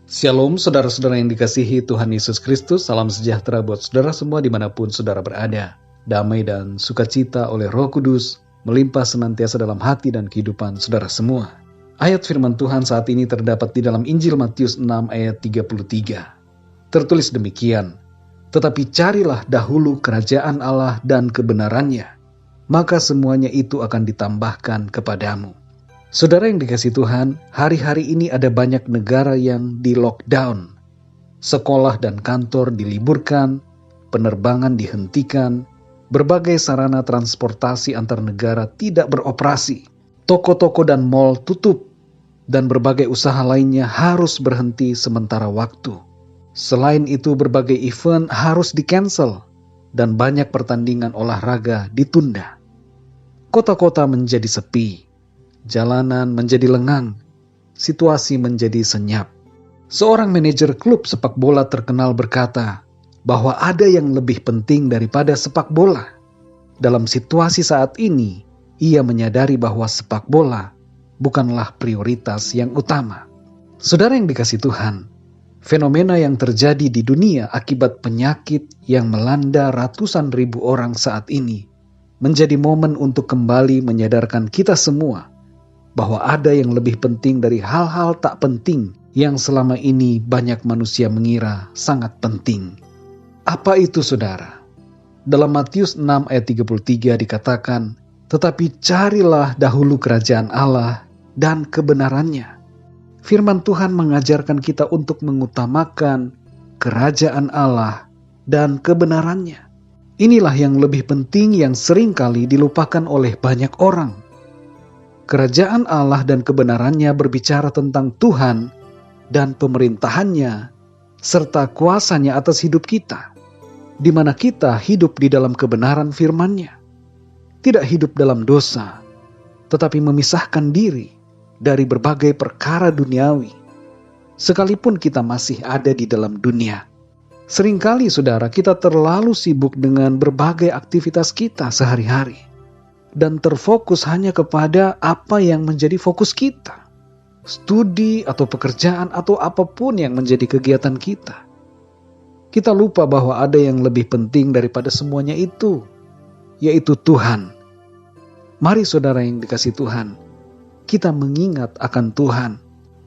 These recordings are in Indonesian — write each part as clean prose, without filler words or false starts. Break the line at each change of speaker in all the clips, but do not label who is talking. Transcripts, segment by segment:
Shalom saudara-saudara yang dikasihi Tuhan Yesus Kristus, salam sejahtera buat saudara semua dimanapun saudara berada. Damai dan sukacita oleh Roh Kudus melimpah senantiasa dalam hati dan kehidupan saudara semua. Ayat firman Tuhan saat ini terdapat di dalam Injil Matius 6 ayat 33. Tertulis demikian, "Tetapi carilah dahulu kerajaan Allah dan kebenarannya, maka semuanya itu akan ditambahkan kepadamu." Saudara yang dikasihi Tuhan, hari-hari ini ada banyak negara yang di lockdown. Sekolah dan kantor diliburkan, penerbangan dihentikan, berbagai sarana transportasi antar negara tidak beroperasi, toko-toko dan mal tutup, dan berbagai usaha lainnya harus berhenti sementara waktu. Selain itu, berbagai event harus di-cancel, dan banyak pertandingan olahraga ditunda. Kota-kota menjadi sepi. Jalanan menjadi lengang, situasi menjadi senyap. Seorang manajer klub sepak bola terkenal berkata bahwa ada yang lebih penting daripada sepak bola. Dalam situasi saat ini, ia menyadari bahwa sepak bola bukanlah prioritas yang utama. Saudara yang dikasihi Tuhan, fenomena yang terjadi di dunia akibat penyakit yang melanda ratusan ribu orang saat ini menjadi momen untuk kembali menyadarkan kita semua bahwa ada yang lebih penting dari hal-hal tak penting yang selama ini banyak manusia mengira sangat penting. Apa itu saudara? Dalam Matius 6 ayat 33 dikatakan, "Tetapi carilah dahulu kerajaan Allah dan kebenarannya." Firman Tuhan mengajarkan kita untuk mengutamakan kerajaan Allah dan kebenarannya. Inilah yang lebih penting yang seringkali dilupakan oleh banyak orang. Kerajaan Allah dan kebenarannya berbicara tentang Tuhan dan pemerintahannya serta kuasanya atas hidup kita, di mana kita hidup di dalam kebenaran firman-Nya. Tidak hidup dalam dosa, tetapi memisahkan diri dari berbagai perkara duniawi. Sekalipun kita masih ada di dalam dunia, seringkali saudara kita terlalu sibuk dengan berbagai aktivitas kita sehari-hari dan terfokus hanya kepada apa yang menjadi fokus kita. Studi atau pekerjaan atau apapun yang menjadi kegiatan kita. Kita lupa bahwa ada yang lebih penting daripada semuanya itu, yaitu Tuhan. Mari saudara yang dikasihi Tuhan, kita mengingat akan Tuhan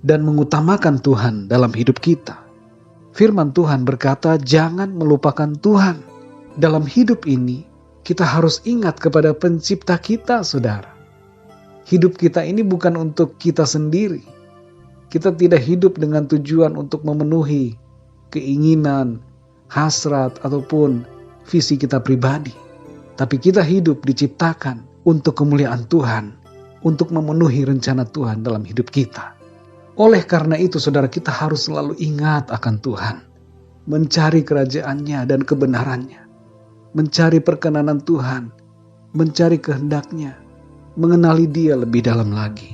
dan mengutamakan Tuhan dalam hidup kita. Firman Tuhan berkata, jangan melupakan Tuhan. Dalam hidup ini, kita harus ingat kepada pencipta kita, saudara. Hidup kita ini bukan untuk kita sendiri. Kita tidak hidup dengan tujuan untuk memenuhi keinginan, hasrat, ataupun visi kita pribadi. Tapi kita hidup diciptakan untuk kemuliaan Tuhan, untuk memenuhi rencana Tuhan dalam hidup kita. Oleh karena itu, saudara, kita harus selalu ingat akan Tuhan, mencari kerajaannya dan kebenarannya, mencari perkenanan Tuhan, mencari kehendak-Nya, mengenali Dia lebih dalam lagi.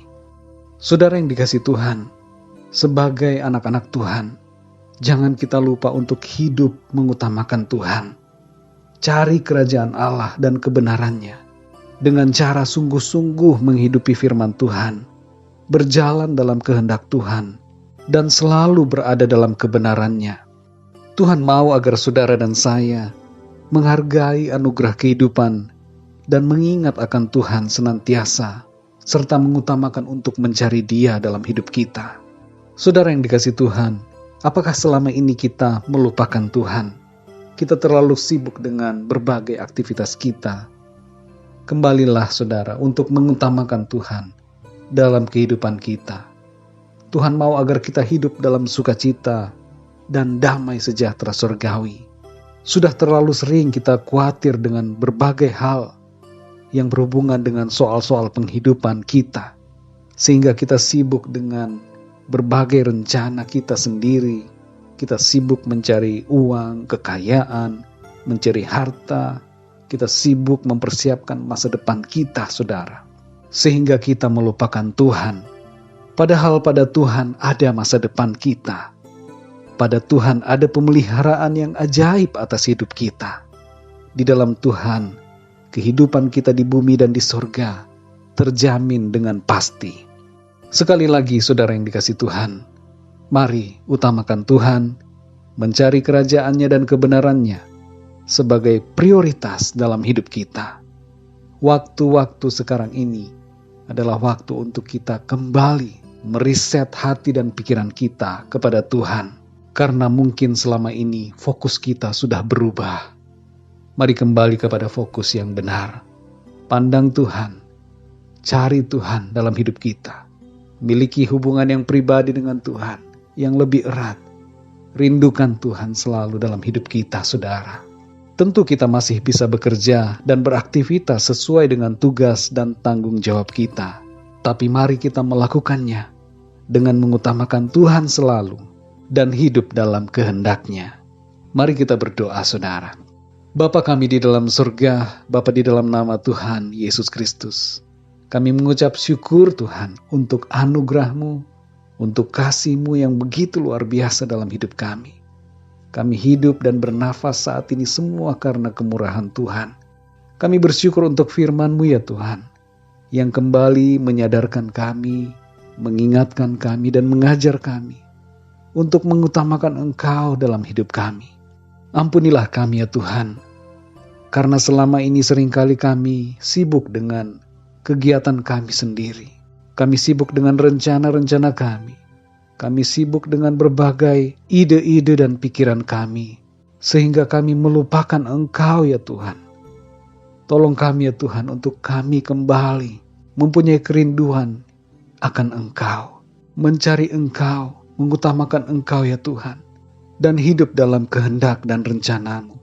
Saudara yang dikasihi Tuhan, sebagai anak-anak Tuhan, jangan kita lupa untuk hidup mengutamakan Tuhan. Cari kerajaan Allah dan kebenarannya dengan cara sungguh-sungguh menghidupi firman Tuhan, berjalan dalam kehendak Tuhan, dan selalu berada dalam kebenarannya. Tuhan mau agar saudara dan saya menghargai anugerah kehidupan dan mengingat akan Tuhan senantiasa, serta mengutamakan untuk mencari Dia dalam hidup kita. Saudara yang dikasihi Tuhan, apakah selama ini kita melupakan Tuhan? Kita terlalu sibuk dengan berbagai aktivitas kita. Kembalilah saudara untuk mengutamakan Tuhan dalam kehidupan kita. Tuhan mau agar kita hidup dalam sukacita dan damai sejahtera surgawi. Sudah terlalu sering kita khawatir dengan berbagai hal yang berhubungan dengan soal-soal penghidupan kita, sehingga kita sibuk dengan berbagai rencana kita sendiri. Kita sibuk mencari uang, kekayaan, mencari harta. Kita sibuk mempersiapkan masa depan kita, saudara, sehingga kita melupakan Tuhan. Padahal pada Tuhan ada masa depan kita. Pada Tuhan ada pemeliharaan yang ajaib atas hidup kita. Di dalam Tuhan, kehidupan kita di bumi dan di sorga terjamin dengan pasti. Sekali lagi, saudara yang dikasihi Tuhan, Mari utamakan Tuhan, mencari kerajaan-Nya dan kebenaran-Nya sebagai prioritas dalam hidup kita. Waktu-waktu sekarang ini adalah waktu untuk kita kembali meriset hati dan pikiran kita kepada Tuhan. Karena mungkin selama ini fokus kita sudah berubah. Mari kembali kepada fokus yang benar. Pandang Tuhan, cari Tuhan dalam hidup kita. Miliki hubungan yang pribadi dengan Tuhan, yang lebih erat. Rindukan Tuhan selalu dalam hidup kita, saudara. Tentu kita masih bisa bekerja dan beraktivitas sesuai dengan tugas dan tanggung jawab kita. Tapi mari kita melakukannya dengan mengutamakan Tuhan selalu dan hidup dalam kehendak-Nya. Mari kita berdoa, saudara. Bapa kami di dalam surga, Bapa di dalam nama Tuhan Yesus Kristus, kami mengucap syukur Tuhan untuk anugerah-Mu, untuk kasih-Mu yang begitu luar biasa dalam hidup kami. Kami hidup dan bernafas saat ini semua karena kemurahan Tuhan. Kami bersyukur untuk firman-Mu ya Tuhan, yang kembali menyadarkan kami, mengingatkan kami dan mengajar kami untuk mengutamakan Engkau dalam hidup kami. Ampunilah kami ya Tuhan, karena selama ini seringkali kami sibuk dengan kegiatan kami sendiri. Kami sibuk dengan rencana-rencana kami. Kami sibuk dengan berbagai ide-ide dan pikiran kami, sehingga kami melupakan Engkau ya Tuhan. Tolong kami ya Tuhan untuk kami kembali mempunyai kerinduan akan Engkau, mencari Engkau, mengutamakan Engkau ya Tuhan, dan hidup dalam kehendak dan rencana-Mu.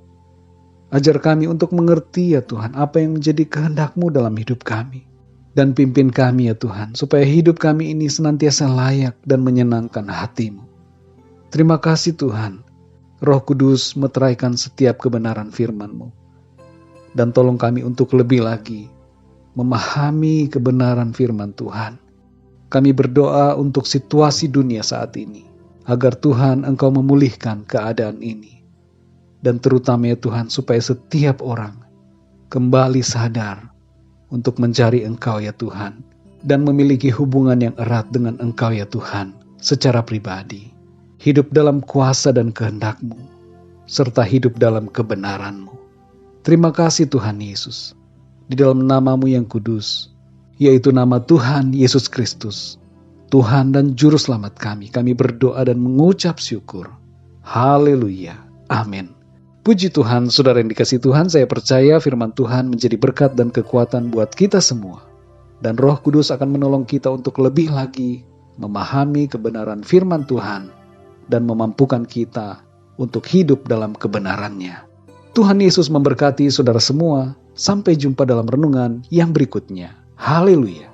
Ajar kami untuk mengerti ya Tuhan apa yang menjadi kehendak-Mu dalam hidup kami. Dan pimpin kami ya Tuhan, supaya hidup kami ini senantiasa layak dan menyenangkan hati-Mu. Terima kasih Tuhan, Roh Kudus meteraikan setiap kebenaran firman-Mu. Dan tolong kami untuk lebih lagi memahami kebenaran firman Tuhan. Kami berdoa untuk situasi dunia saat ini, agar Tuhan Engkau memulihkan keadaan ini. Dan terutama ya Tuhan, supaya setiap orang kembali sadar untuk mencari Engkau ya Tuhan, dan memiliki hubungan yang erat dengan Engkau ya Tuhan, secara pribadi. Hidup dalam kuasa dan kehendak-Mu, serta hidup dalam kebenaran-Mu. Terima kasih Tuhan Yesus, di dalam nama-Mu yang kudus, yaitu nama Tuhan Yesus Kristus, Tuhan dan Juru Selamat kami berdoa dan mengucap syukur. Haleluya. Amin. Puji Tuhan, saudara yang dikasihi Tuhan, saya percaya firman Tuhan menjadi berkat dan kekuatan buat kita semua. Dan Roh Kudus akan menolong kita untuk lebih lagi memahami kebenaran firman Tuhan dan memampukan kita untuk hidup dalam kebenaran-Nya. Tuhan Yesus memberkati saudara semua. Sampai jumpa dalam renungan yang berikutnya. Haleluya.